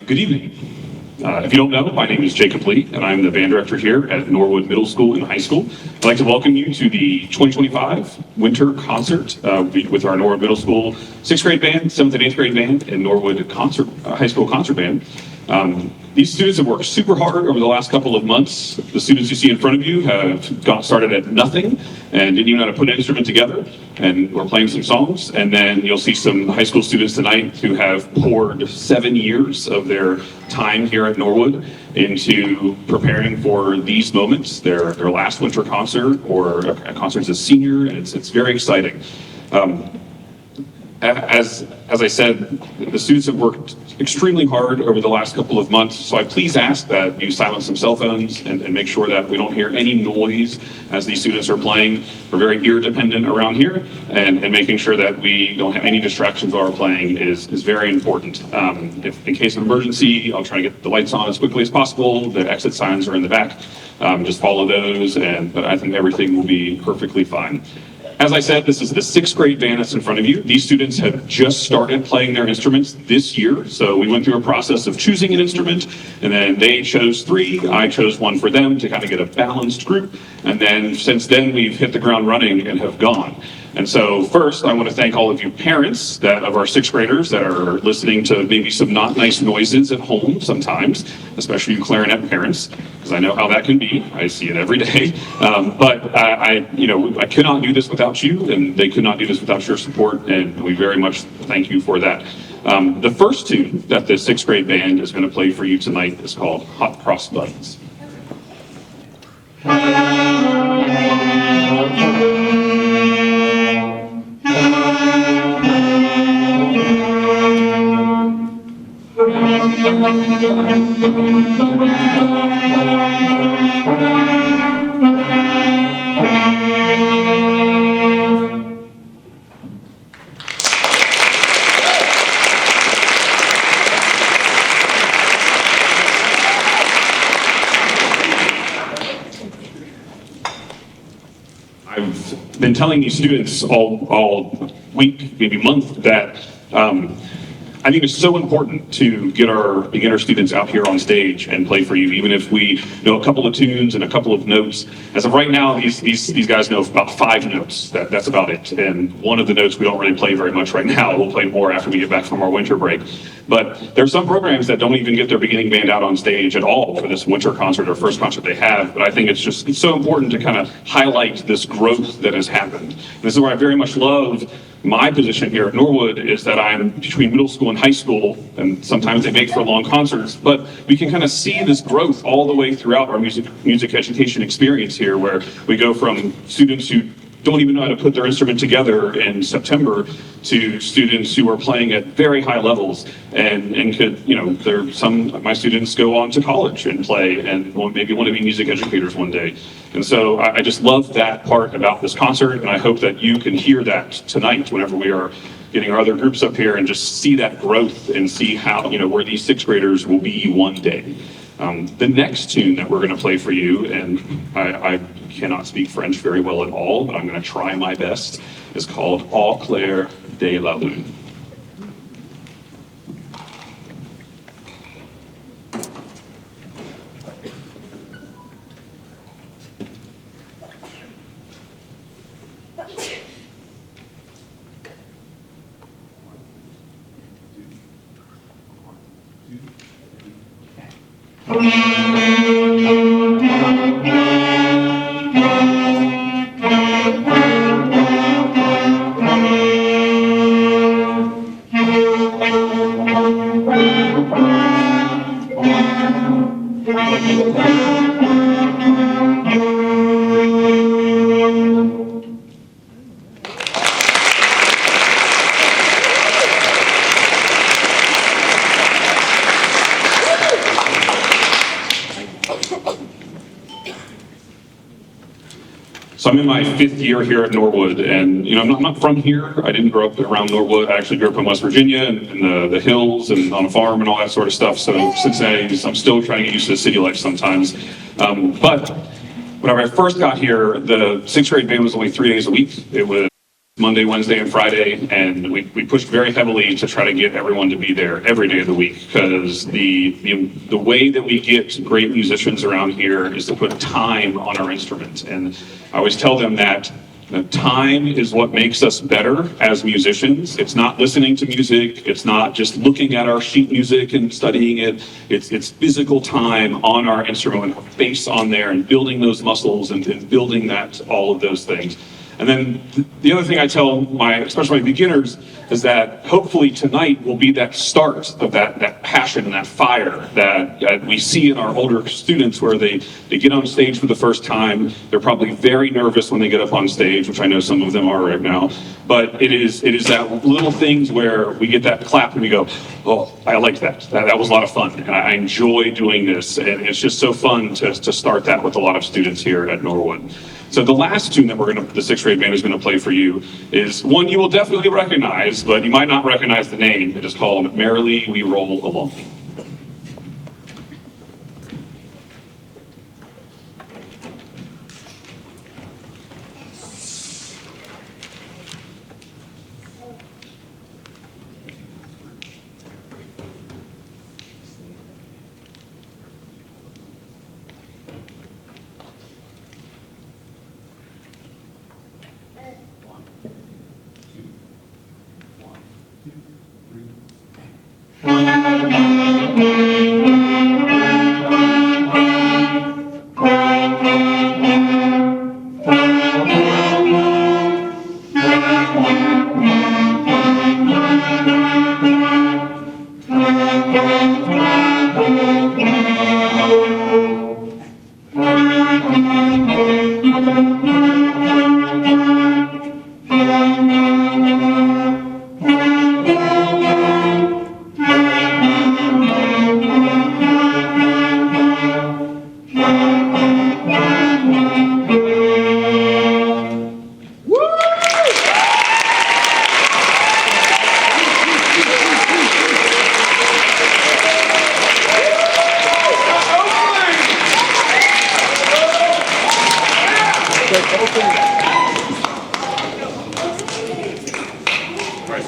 Good evening. If you don't know, my name is Jacob Lee, and I'm the band director here at Norwood Middle School and High School. I'd like to welcome you to the 2025 Winter Concert with our Norwood Middle School 6th grade band, 7th and 8th grade band, and Norwood High School concert band. These students have worked super hard over the last couple of months. The students you see in front of you have got started at nothing and didn't even know how to put an instrument together, and we're playing some songs. And then you'll see some high school students tonight who have poured 7 years of their time here at Norwood into preparing for these moments, their last winter concert or a concert as a senior, and it's very exciting. As I said, the students have worked extremely hard over the last couple of months, so I please ask that you silence some cell phones and make sure that we don't hear any noise as these students are playing. We're very ear dependent around here, and making sure that we don't have any distractions while we're playing is very important. If in case of emergency, I'll try to get the lights on as quickly as possible. The exit signs are in the back. Just follow those, but I think everything will be perfectly fine. As I said, this is the 6th grade band that's in front of you. These students have just started playing their instruments this year, so we went through a process of choosing an instrument, and then they chose 3, I chose 1 for them to kind of get a balanced group, and then since then we've hit the ground running and have gone. And so first, I want to thank all of you parents of our 6th graders that are listening to maybe some not nice noises at home sometimes, especially you clarinet parents, because I know how that can be. I see it every day. But I could not do this without you, and they could not do this without your support, and we very much thank you for that. The first tune that the 6th grade band is going to play for you tonight is called Hot Cross Buns. I've been telling these students all week, maybe month, that I think it's so important to get our beginner students out here on stage and play for you, even if we know a couple of tunes and a couple of notes. As of right now, these guys know about 5 notes. That's about it. And one of the notes we don't really play very much right now. We'll play more after we get back from our winter break. But there are some programs that don't even get their beginning band out on stage at all for this winter concert or first concert they have. But I think it's so important to kind of highlight this growth that has happened. And this is where I very much love my position here at Norwood, is that I'm between middle school and high school, and sometimes they make for long concerts, but we can kind of see this growth all the way throughout our music education experience here, where we go from students who don't even know how to put their instrument together in September to students who are playing at very high levels and could, some of my students go on to college and play and maybe want to be music educators one day. And so I just love that part about this concert, and I hope that you can hear that tonight whenever we are getting our other groups up here and just see that growth and see how, where these 6th graders will be one day. The next tune that we're going to play for you, and I cannot speak French very well at all, but I'm going to try my best, is called Au clair de la lune. So I'm in my 5th year here at Norwood, and I'm not from here. I didn't grow up around Norwood. I actually grew up in West Virginia and in the hills and on a farm and all that sort of stuff. So Cincinnati, I'm still trying to get used to the city life sometimes. But whenever I first got here, the 6th grade band was only 3 days a week. It was Monday, Wednesday, and Friday, and we pushed very heavily to try to get everyone to be there every day of the week, because the way that we get great musicians around here is to put time on our instruments. And I always tell them that time is what makes us better as musicians. It's not listening to music. It's not just looking at our sheet music and studying it. It's physical time on our instrument, with bass on there, and building those muscles and building all of those things. And then the other thing I tell especially my beginners, is that hopefully tonight will be that start of that passion and that fire that we see in our older students, where they get on stage for the first time. They're probably very nervous when they get up on stage, which I know some of them are right now. But it is that little things where we get that clap and we go, oh, I liked that. That was a lot of fun. And I enjoy doing this. And it's just so fun to start that with a lot of students here at Norwood. So the last tune that the sixth grade band is going to play for you is one you will definitely recognize, but you might not recognize the name. It is called Merrily We Roll Along.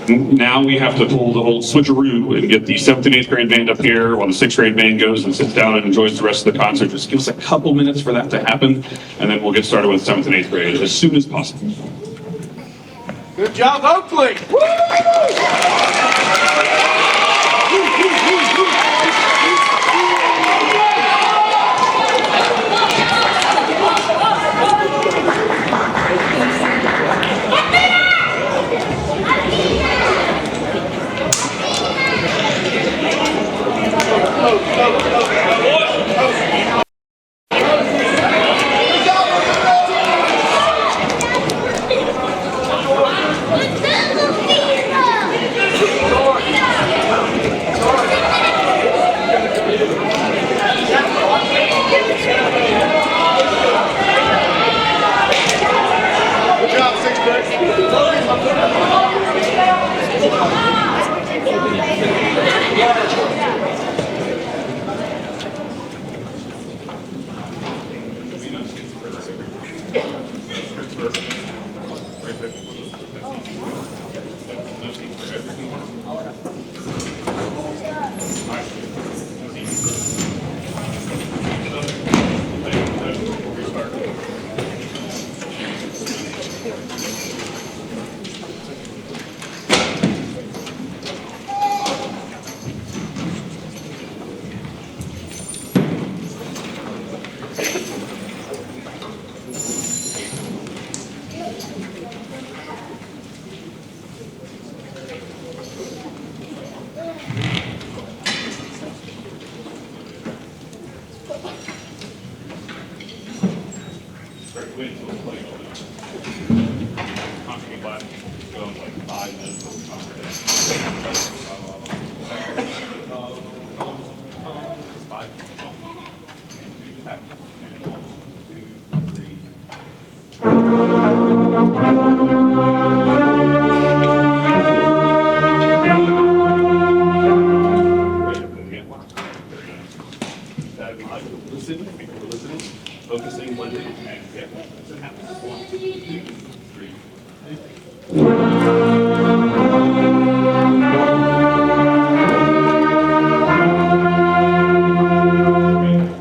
Now we have to pull the old switcheroo and get the 7th and 8th grade band up here while the 6th grade band goes and sits down and enjoys the rest of the concert. Just give us a couple minutes for that to happen, and then we'll get started with 7th and 8th grade as soon as possible. Good job, Oakley!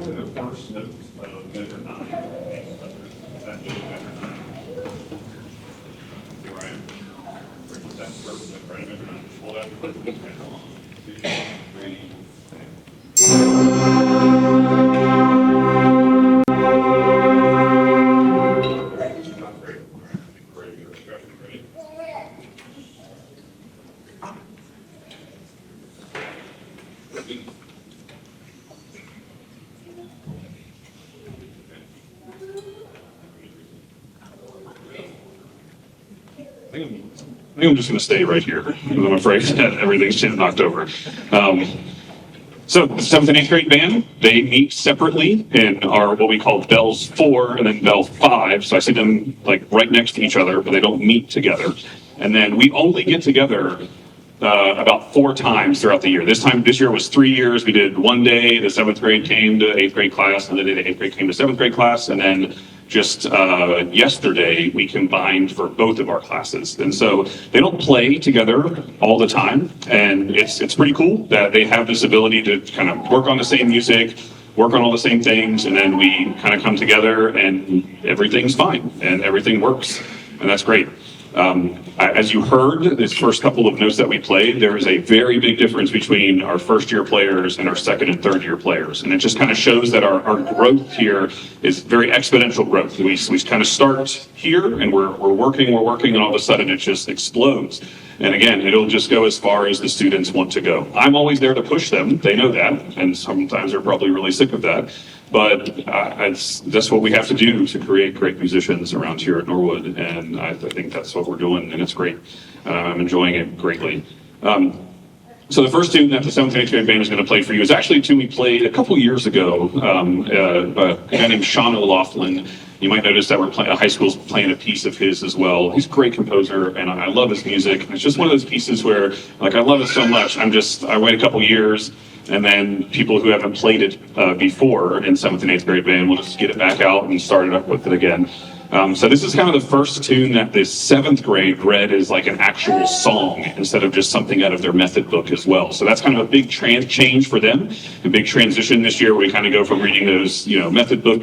The first note of measure 9. That is measure 9. See where I am? That's perfect, right? Measure 9. Hold out your foot. 2, 3, not great. Great. Ready? I think I'm just going to stay right here, because I'm afraid that everything's getting knocked over. So the 7th and 8th grade band, they meet separately in our what we call bells 4 and then bell 5. So I see them like right next to each other, but they don't meet together. And then we only get together about 4 times throughout the year. This year was 3 years. We did one day. The 7th grade came to 8th grade class, and then the 8th grade came to 7th grade class, and then just yesterday we combined for both of our classes. And so they don't play together all the time, and it's pretty cool that they have this ability to kind of work on the same music, work on all the same things, and then we kind of come together and everything's fine and everything works, and that's great. As you heard, this first couple of notes that we played, there is a very big difference between our first year players and our second and third year players. And it just kind of shows that our growth here is very exponential growth. We kind of start here and we're working, and all of a sudden it just explodes. And again, it'll just go as far as the students want to go. I'm always there to push them. They know that. And sometimes they're probably really sick of that. But that's what we have to do to create great musicians around here at Norwood, and I think that's what we're doing, and it's great. I'm enjoying it greatly. So the first tune that the 7th and 8th grade band is going to play for you is actually a tune we played a couple years ago. A guy named Sean O'Laughlin. You might notice that high school's playing a piece of his as well. He's a great composer, and I love his music. It's just one of those pieces where, like, I love it so much. I wait a couple years, and then people who haven't played it before in 7th and 8th grade band will just get it back out and start it up with it again. So this is kind of the first tune that the 7th grade read as like an actual song instead of just something out of their method book as well. So that's kind of a big change for them, a big transition this year. We kind of go from reading those, method book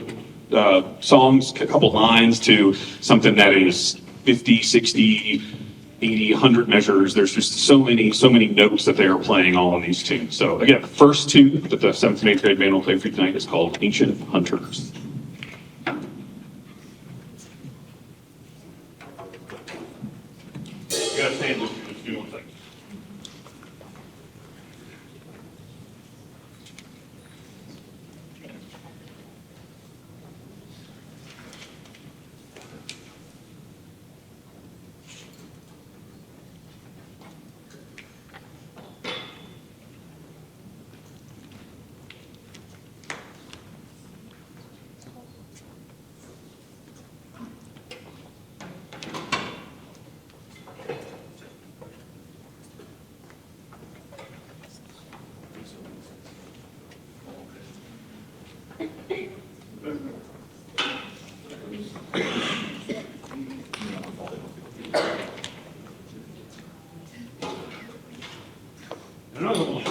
songs, a couple lines, to something that is 50, 60, 80, 100 measures. There's just so many notes that they are playing all on these tunes. So again, the first tune that the 7th and 8th grade band will play for you tonight is called Ancient Hunters. You gotta stand just do one thing. Another one.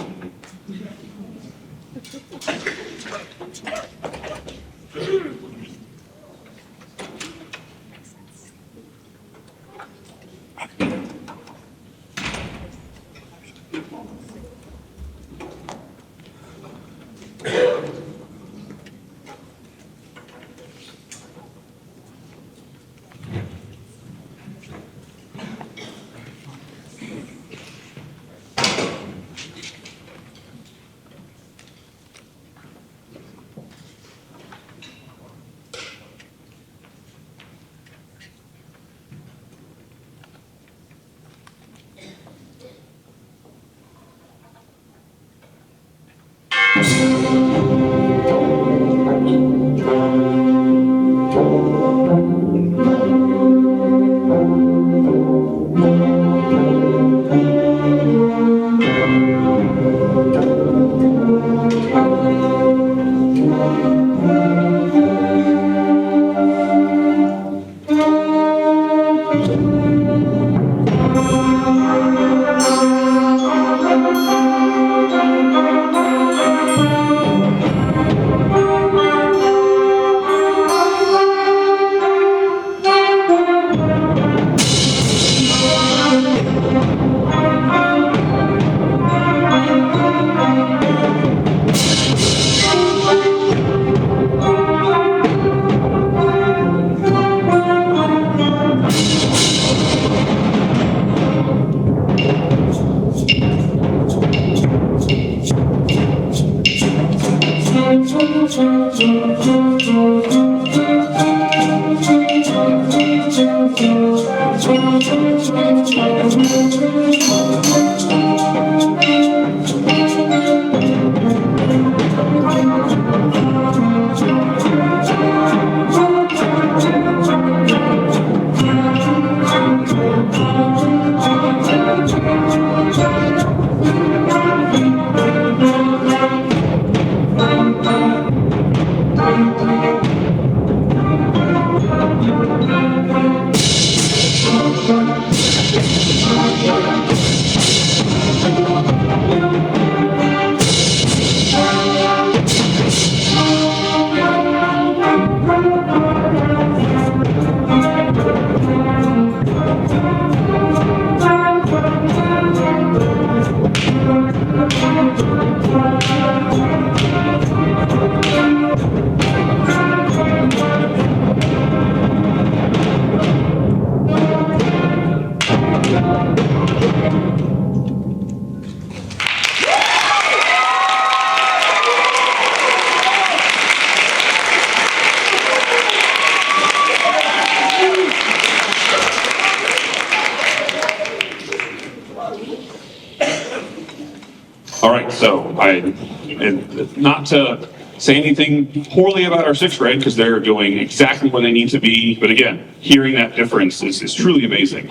All right, so and not to say anything poorly about our sixth grade because they're doing exactly where they need to be, but again, hearing that difference is truly amazing.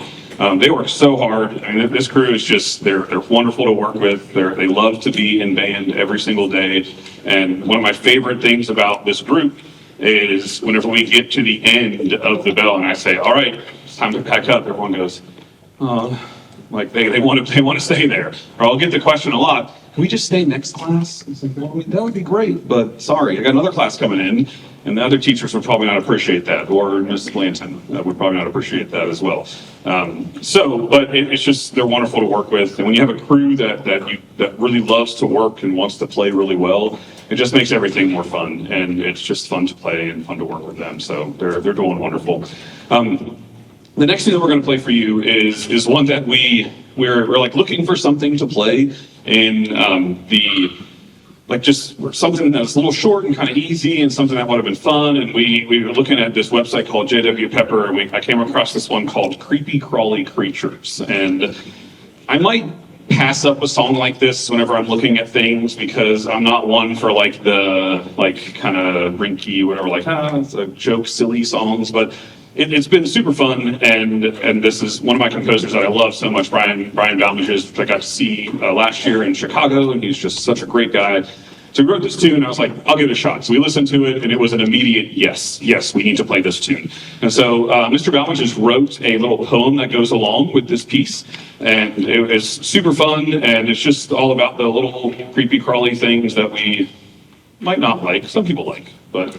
They work so hard. I mean, this crew is just, they're wonderful to work with. They love to be in band every single day. And one of my favorite things about this group is whenever we get to the end of the bell and I say, all right, it's time to pack up, everyone goes, oh, like they want to stay there. Or I'll get the question a lot, can we just stay next class? It's like, well, that would be great, but sorry, I got another class coming in, and the other teachers would probably not appreciate that, or Miss Blanton would probably not appreciate that as well. But it's just, they're wonderful to work with, and when you have a crew that really loves to work and wants to play really well, it just makes everything more fun, and it's just fun to play and fun to work with them, so they're doing wonderful. The next thing that we're going to play for you is one that we're like looking for something to play in just something that's a little short and kind of easy and something that would have been fun. And we were looking at this website called JW Pepper, and I came across this one called Creepy Crawly Creatures. And I might pass up a song like this whenever I'm looking at things because I'm not one for like the kind of rinky whatever, it's a joke, silly songs, but it's been super fun, and this is one of my composers that I love so much, Brian Balmages, which I got to see last year in Chicago, and he's just such a great guy. So he wrote this tune, and I was like, I'll give it a shot. So we listened to it, and it was an immediate yes, we need to play this tune. And so Mr. Balmages wrote a little poem that goes along with this piece, and it is super fun, and it's just all about the little creepy crawly things that we might not like, some people like, but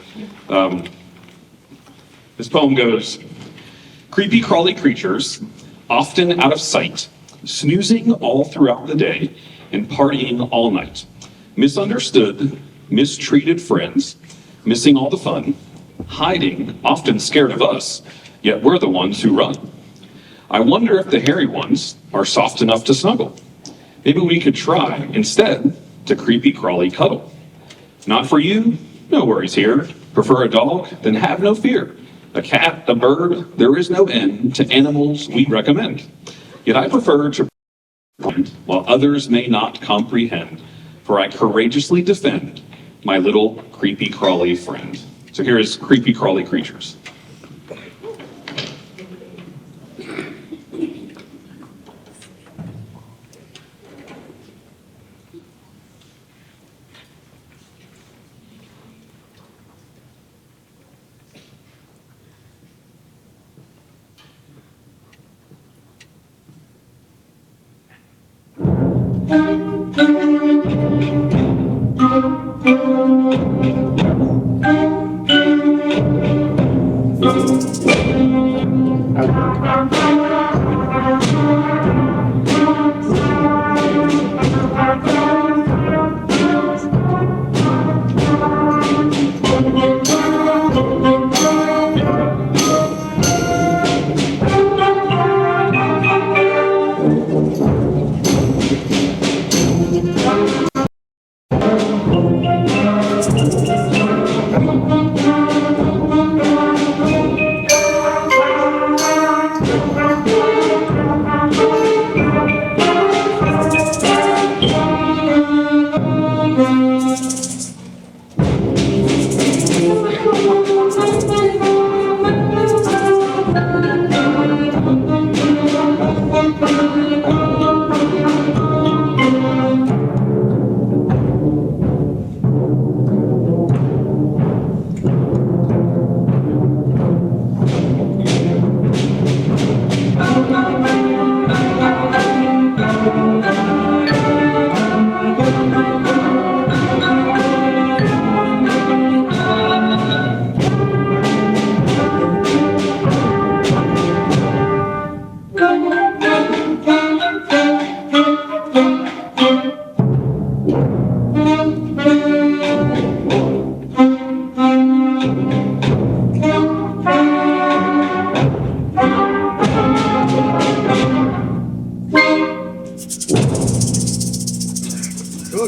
this poem goes, creepy crawly creatures, often out of sight, snoozing all throughout the day and partying all night. Misunderstood, mistreated friends, missing all the fun, hiding, often scared of us, yet we're the ones who run. I wonder if the hairy ones are soft enough to snuggle. Maybe we could try, instead, to creepy crawly cuddle. Not for you? No worries here. Prefer a dog? Then have no fear. A cat, a bird, there is no end to animals we recommend. Yet I prefer to while others may not comprehend, for I courageously defend my little creepy crawly friend. So here is Creepy Crawly Creatures.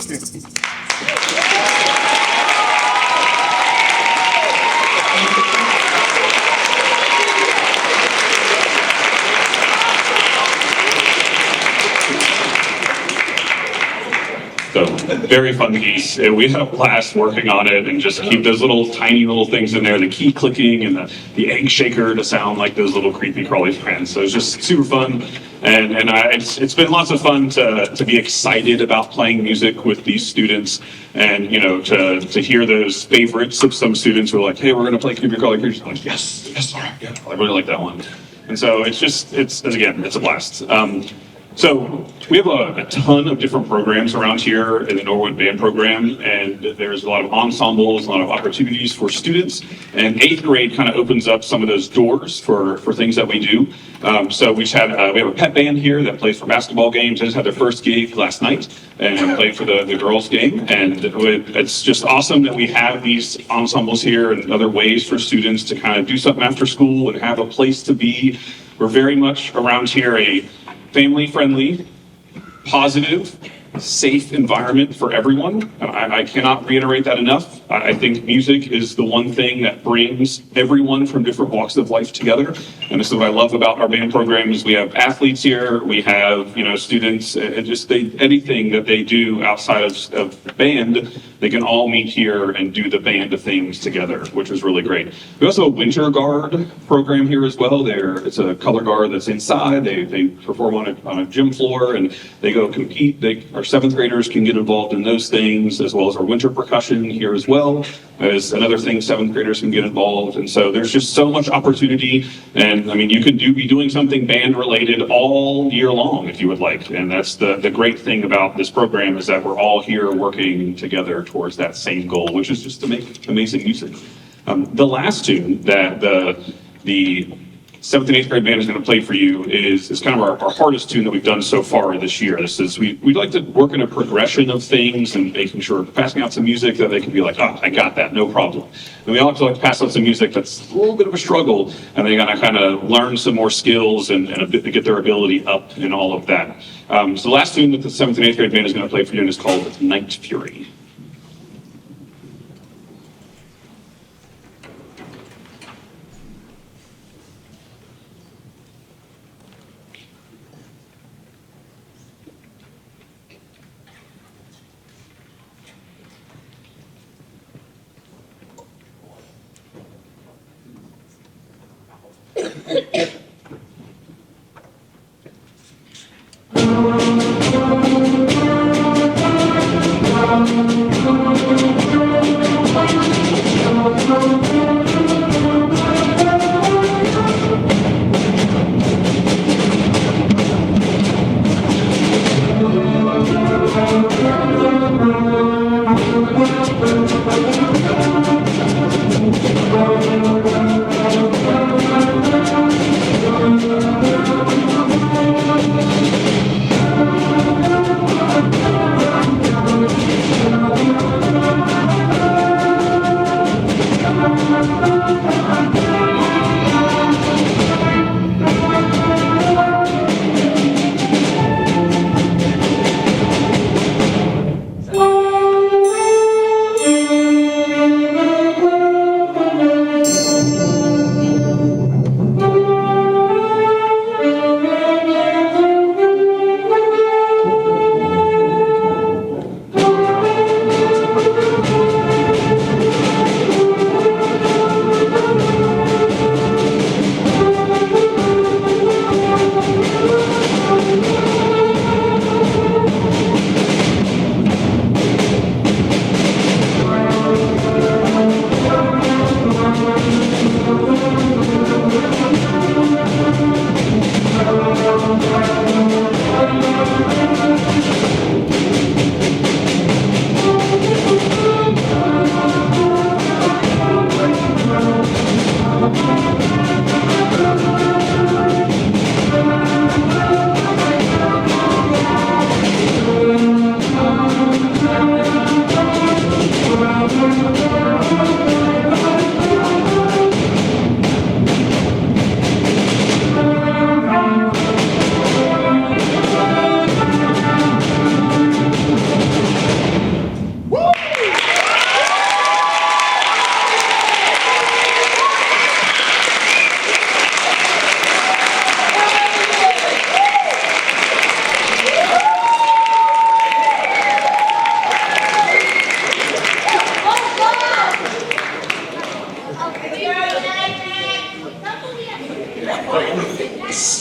cooking. So very fun piece. We had a blast working on it and just keep those little tiny little things in there, the key clicking and the egg shaker to sound like those little creepy crawly friends. So it's just super fun. It's been lots of fun to be excited about playing music with these students and, you know, to hear those favorites of some students who are like, hey, we're going to play creepy crawly creatures. Like, yes, all right, yeah, I really like that one. And so it's a blast. So we have a ton of different programs around here in the Norwood Band Program, and there's a lot of ensembles, a lot of opportunities for students. And 8th grade kind of opens up some of those doors for things that we do. So we have a pep band here that plays for basketball games. They just had their first gig last night and played for the girls' game. And it's just awesome that we have these ensembles here and other ways for students to kind of do something after school and have a place to be. We're very much around here a family-friendly, positive, safe environment for everyone. I cannot reiterate that enough. I think music is the one thing that brings everyone from different walks of life together. And this is what I love about our band program is we have athletes here, we have, you know, students, and just anything that they do outside of band, they can all meet here and do the band of things together, which is really great. We also have a winter guard program here as well. It's a color guard that's inside. They perform on a gym floor and they go compete. Our 7th graders can get involved in those things, as well as our winter percussion here as well. As another thing, 7th graders can get involved. And so there's just so much opportunity. And I mean, you could be doing something band related all year long if you would like. And that's the great thing about this program is that we're all here working together towards that same goal, which is just to make amazing music. The last tune that the 7th and 8th grade band is going to play for you is kind of our hardest tune that we've done so far this year. We'd like to work in a progression of things and making sure we're passing out some music that they can be like, oh, I got that, no problem. And we also like to pass out some music that's a little bit of a struggle, and they gotta kind of learn some more skills and get their ability up and all of that. So the last tune that the 7th and 8th grade band is going to play for you is called Night Fury.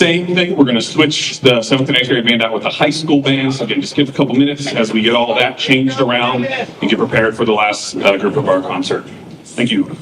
same thing. We're going to switch the 7th and 8th grade band out with the high school band. So again, just give a couple minutes as we get all that changed around and get prepared for the last group of our concert. Thank you.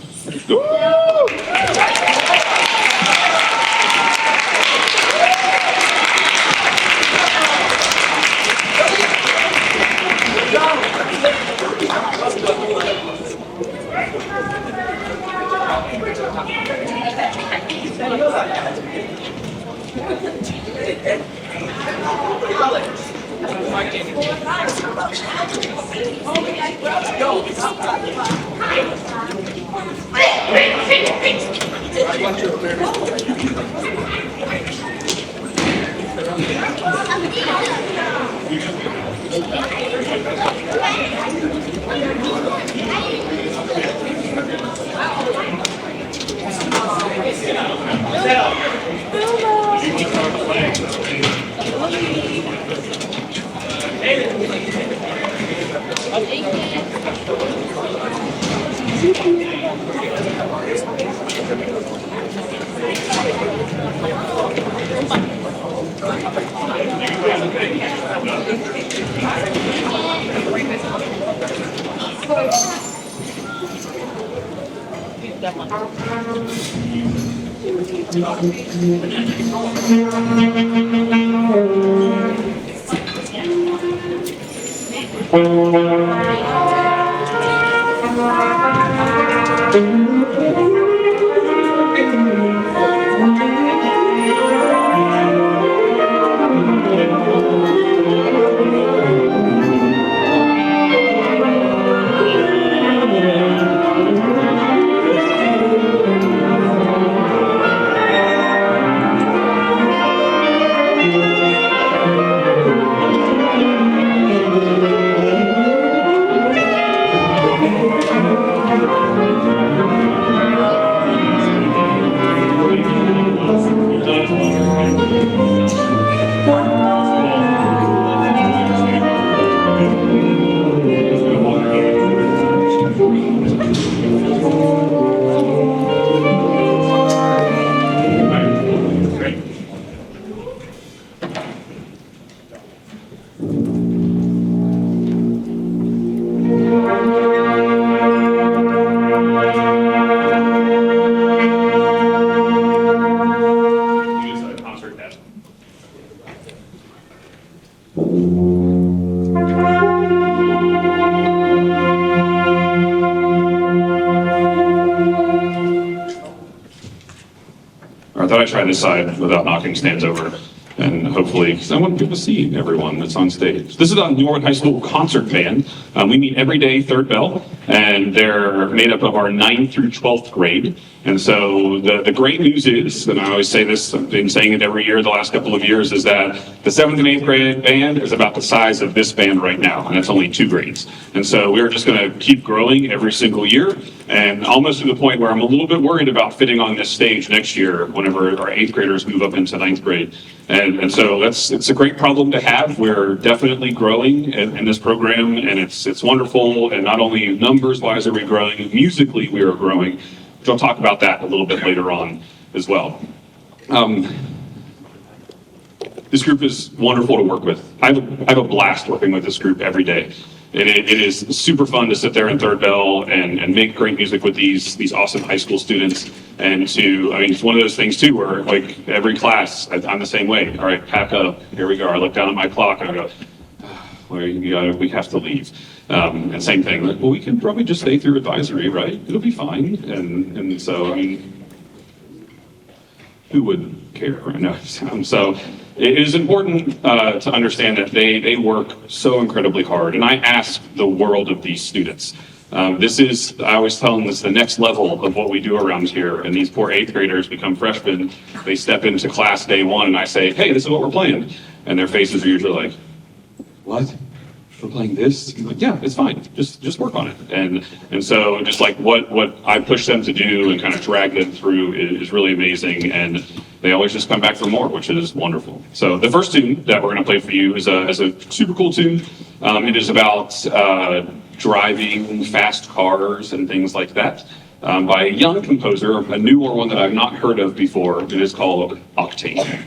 I thought I'd try this side without knocking stands over, and hopefully, because I want people to see everyone that's on stage. This is a Norwood High School concert band. We meet every day, third bell, and they're made up of our 9th through 12th grade. And so the great news is, and I always say this, I've been saying it every year the last couple of years, is that the 7th and 8th grade band is about the size of this band right now, and it's only 2 grades. And so we're just going to keep growing every single year, and almost to the point where I'm a little bit worried about fitting on this stage next year whenever our 8th graders move up into 9th grade. And so it's a great problem to have. We're definitely growing in this program, and it's wonderful. And not only numbers-wise are we growing, musically we are growing, which I'll talk about that a little bit later on as well. This group is wonderful to work with. I have a blast working with this group every day. It is super fun to sit there in third bell and make great music with these awesome high school students. And it's one of those things too where like every class, I'm the same way. All right, pack up, here we go. I look down at my clock and I go, we have to leave. And same thing, like, well, we can probably just stay through advisory, right? It'll be fine. And so, who would care right now? So it is important to understand that they work so incredibly hard. And I ask the world of these students. I always tell them this is the next level of what we do around here. And these poor 8th graders become freshmen. They step into class day 1 and I say, hey, this is what we're playing. And their faces are usually like, what? We're playing this? I'm like, yeah, it's fine. Just work on it. And so just like what I push them to do and kind of drag them through is really amazing. And they always just come back for more, which is wonderful. So the first tune that we're going to play for you is a super cool tune. It is about driving fast cars and things like that by a young composer, a newer one that I've not heard of before. It is called Octane.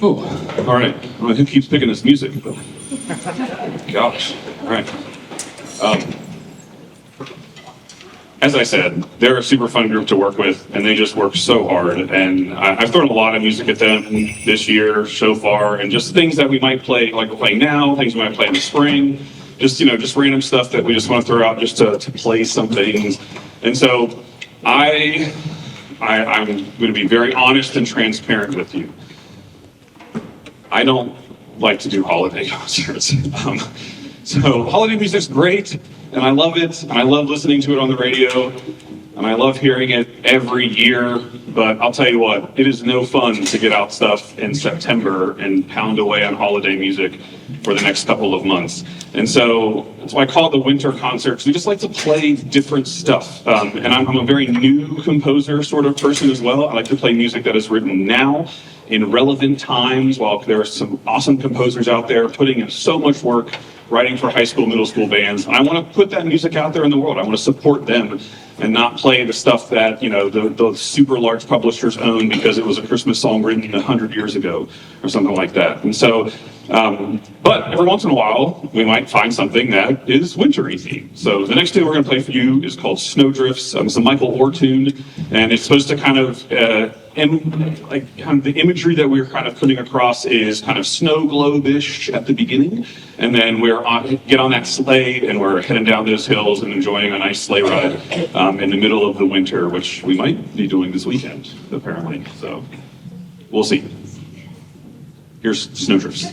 Oh, all right. Well, who keeps picking this music? Gosh. All right. As I said, they're a super fun group to work with, and they just work so hard. And I've thrown a lot of music at them this year so far, and just things that we might play, like we're playing now, things we might play in the spring, just just random stuff that we just want to throw out just to play some things. And so I'm going to be very honest and transparent with you. I don't like to do holiday concerts. So holiday music's great, and I love it, and I love listening to it on the radio, and I love hearing it every year, but I'll tell you what, it is no fun to get out stuff in September and pound away on holiday music for the next couple of months. And so that's why I call it the winter concerts. We just like to play different stuff. And I'm a very new composer sort of person as well. I like to play music that is written now in relevant times, while there are some awesome composers out there putting in so much work writing for high school, middle school bands. And I want to put that music out there in the world. I want to support them and not play the stuff that, the super large publishers own because it was a Christmas song written 100 years ago or something like that. And so, but every once in a while, we might find something that is wintry themed. So the next tune we're going to play for you is called Snowdrifts. It's a Michael Orr tune, and it's supposed to kind of the imagery that we're kind of putting across is kind of snow globe-ish at the beginning, and then get on that sleigh and we're heading down those hills and enjoying a nice sleigh ride in the middle of the winter, which we might be doing this weekend, apparently. So we'll see. Here's Snowdrifts.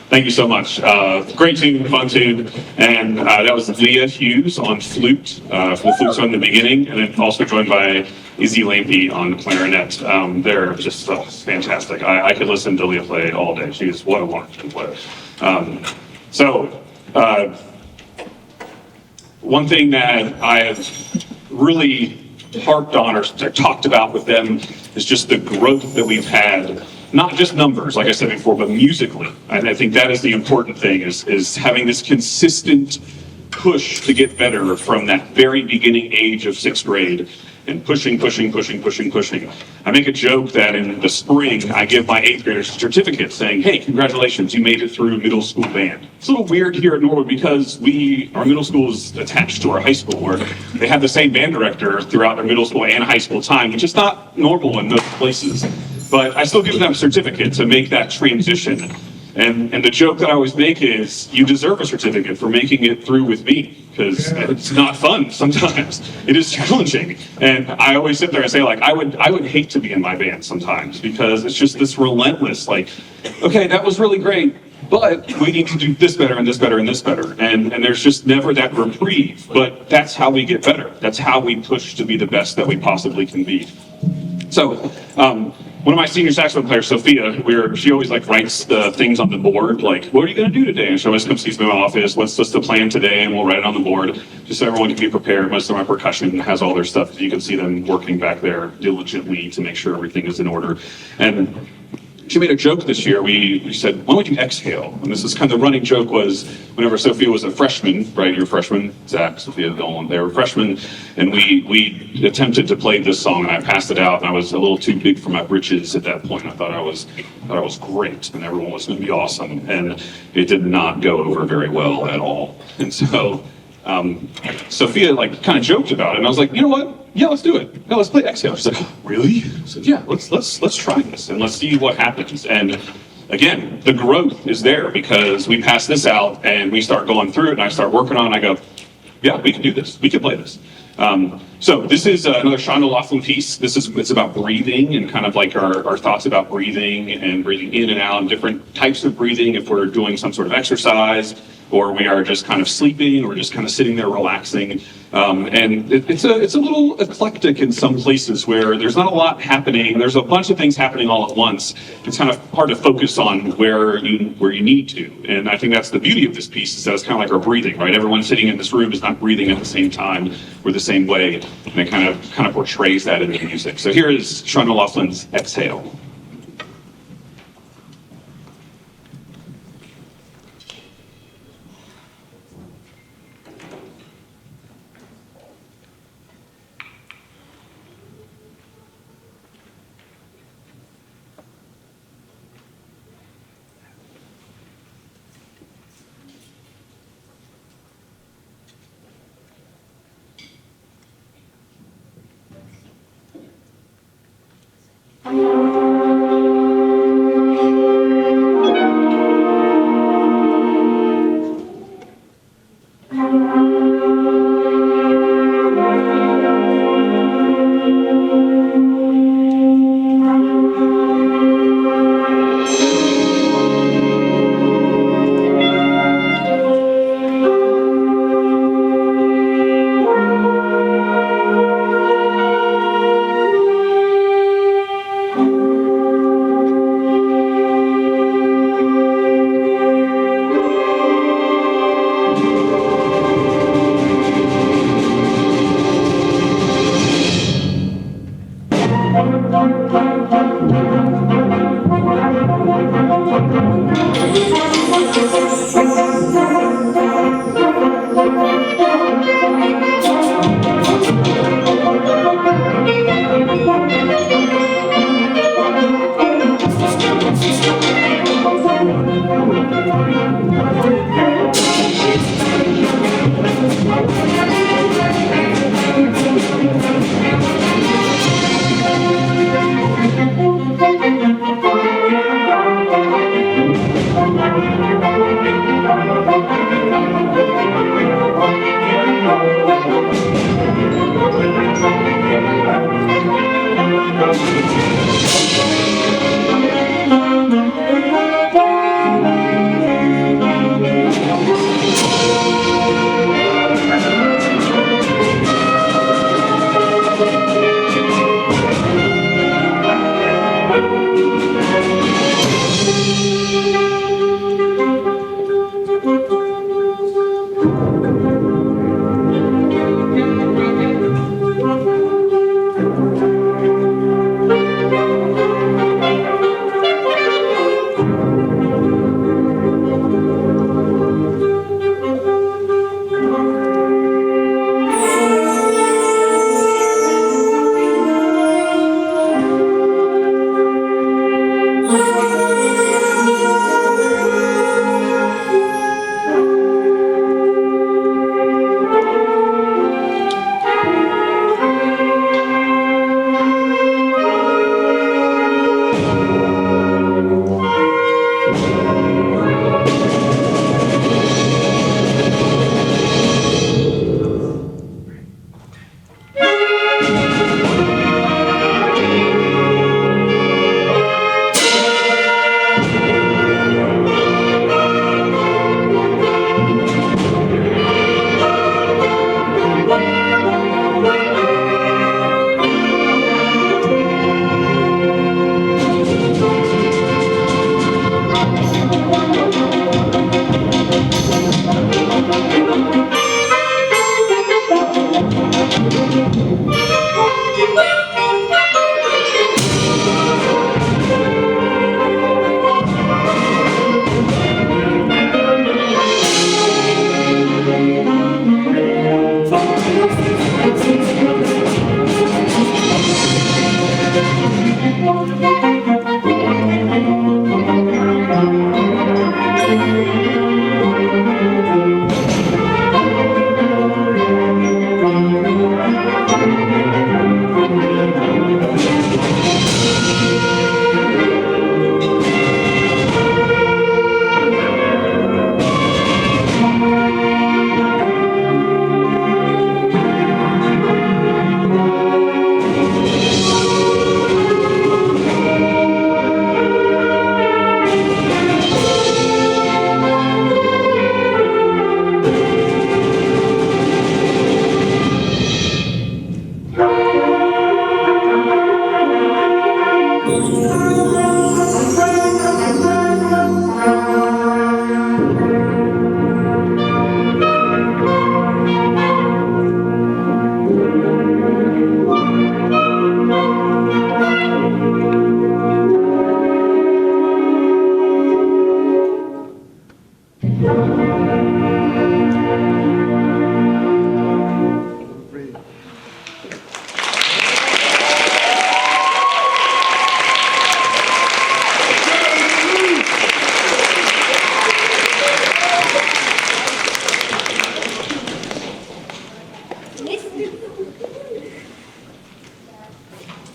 Thank you so much. Great tune, fun tune, and that was Leah Hughes on flute, for the flutes from the beginning, and then also joined by Izzy Lampy on clarinet. They're just fantastic. I could listen to Leah play all day. She's what a wonderful player. One thing that I have really harped on or talked about with them is just the growth that we've had, not just numbers, like I said before, but musically. And I think that is the important thing, is having this consistent push to get better from that very beginning age of sixth grade, and pushing. I make a joke that in the spring, I give my eighth graders a certificate saying, hey, congratulations, you made it through middle school band. It's a little weird here at Norwood because our middle school is attached to our high school, where they have the same band director throughout their middle school and high school time, which is not normal in most places. But I still give them a certificate to make that transition. And the joke that I always make is, you deserve a certificate for making it through with me, because it's not fun sometimes. It is challenging. And I always sit there and say, like, I would hate to be in my band sometimes, because it's just this relentless, like, okay, that was really great, but we need to do this better and this better and this better. And there's just never that reprieve. But that's how we get better. That's how we push to be the best that we possibly can be. So, one of my senior saxophone players, Sophia, she always writes the things on the board, like, what are you going to do today? And she always comes sees me in my office, what's the plan today? And we'll write it on the board, just so everyone can be prepared. Most of my percussion has all their stuff. You can see them working back there diligently to make sure everything is in order. And she made a joke this year. We said, why don't you exhale? And this is kind of the running joke was, whenever Sophia was a freshman, right? You're a freshman, Zach, Sophia, they were freshmen, and we attempted to play this song, and I passed it out, and I was a little too big for my britches at that point. I thought I was great, and everyone was going to be awesome, and it did not go over very well at all. And so Sophia kind of joked about it, and I was like, you know what? Yeah, let's do it. No, let's play Exhale. She's like, oh, really? I said, yeah, let's try this and let's see what happens. And again, the growth is there because we pass this out and we start going through it, and I start working on it, and I go, yeah, we can do this. We can play this. So this is another Sean O'Loughlin piece. It's about breathing and kind of like our thoughts about breathing and breathing in and out, and different types of breathing if we're doing some sort of exercise, or we are just kind of sleeping, or just kind of sitting there relaxing. And it's a little eclectic in some places where there's not a lot happening. There's a bunch of things happening all at once. It's kind of hard to focus on where you need to. And I think that's the beauty of this piece, is that it's kind of like our breathing, right? Everyone sitting in this room is not breathing at the same time or the same way. And it kind of portrays that in the music. So here is Sean O'Loughlin's Exhale.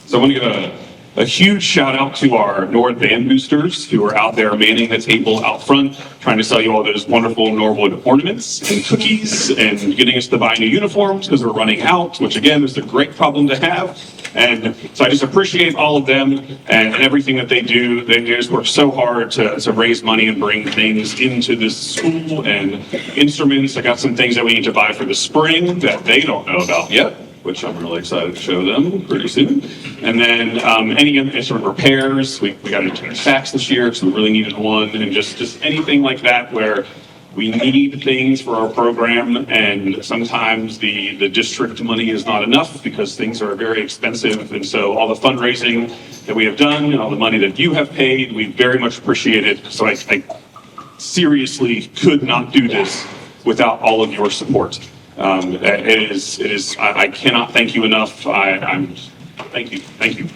So I want to give a huge shout out to our Norwood band boosters who are out there manning the table out front, trying to sell you all those wonderful Norwood ornaments and cookies and getting us to buy new uniforms because we're running out, which again is a great problem to have. And so I just appreciate all of them and everything that they do. They just work so hard to raise money and bring things into this school and instruments. I got some things that we need to buy for the spring that they don't know about yet, which I'm really excited to show them pretty soon. And then any instrument repairs, we got a tenor sax this year, so we really needed one, and just anything like that where we need things for our program, and sometimes the district money is not enough because things are very expensive, and so all the fundraising that we have done and all the money that you have paid, we very much appreciate it. So I seriously could not do this without all of your support. It is. I cannot thank you enough. Thank you.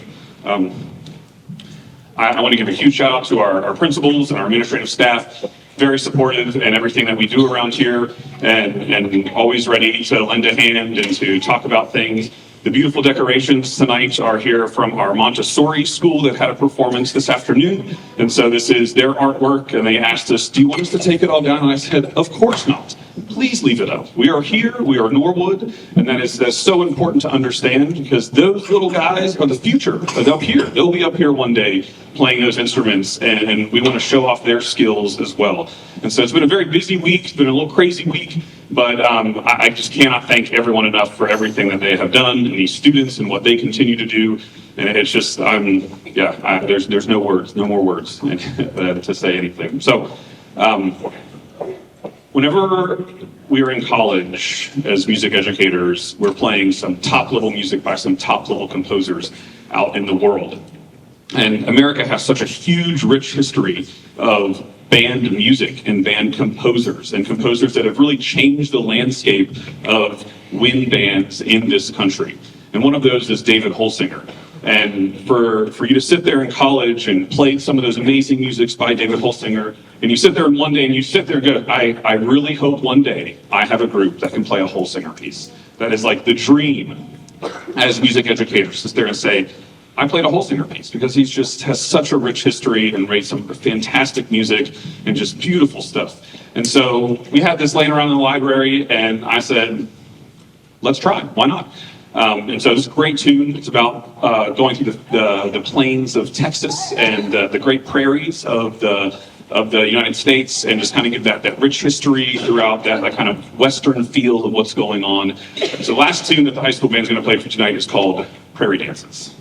I want to give a huge shout out to our principals and our administrative staff. Very supportive in everything that we do around here, and always ready to lend a hand and to talk about things. The beautiful decorations tonight are here from our Montessori school that had a performance this afternoon. And so this is their artwork, and they asked us, do you want us to take it all down? And I said, of course not. Please leave it up. We are here, we are Norwood, and that's so important to understand because those little guys are the future. They're up here. They'll be up here one day playing those instruments, and we want to show off their skills as well. And so it's been a very busy week. It's been a little crazy week, but I just cannot thank everyone enough for everything that they have done, and these students and what they continue to do. And it's just, there's no words, no more words to say anything. So, whenever we were in college as music educators, we're playing some top-level music by some top-level composers out in the world. And America has such a huge, rich history of band music and band composers and composers that have really changed the landscape of wind bands in this country. And one of those is David Holsinger. And for you to sit there in college and play some of those amazing musics by David Holsinger, and you sit there and one day and you sit there and go, I really hope one day I have a group that can play a Holsinger piece. That is like the dream as music educators, to sit there and say, I played a Holsinger piece, because he just has such a rich history and writes some fantastic music and just beautiful stuff. And so we had this laying around in the library, and I said, let's try, why not? And so it's a great tune. It's about going through the plains of Texas and the great prairies of the United States, and just kind of give that rich history throughout that kind of Western feel of what's going on. So the last tune that the high school band is going to play for tonight is called Prairie Dances.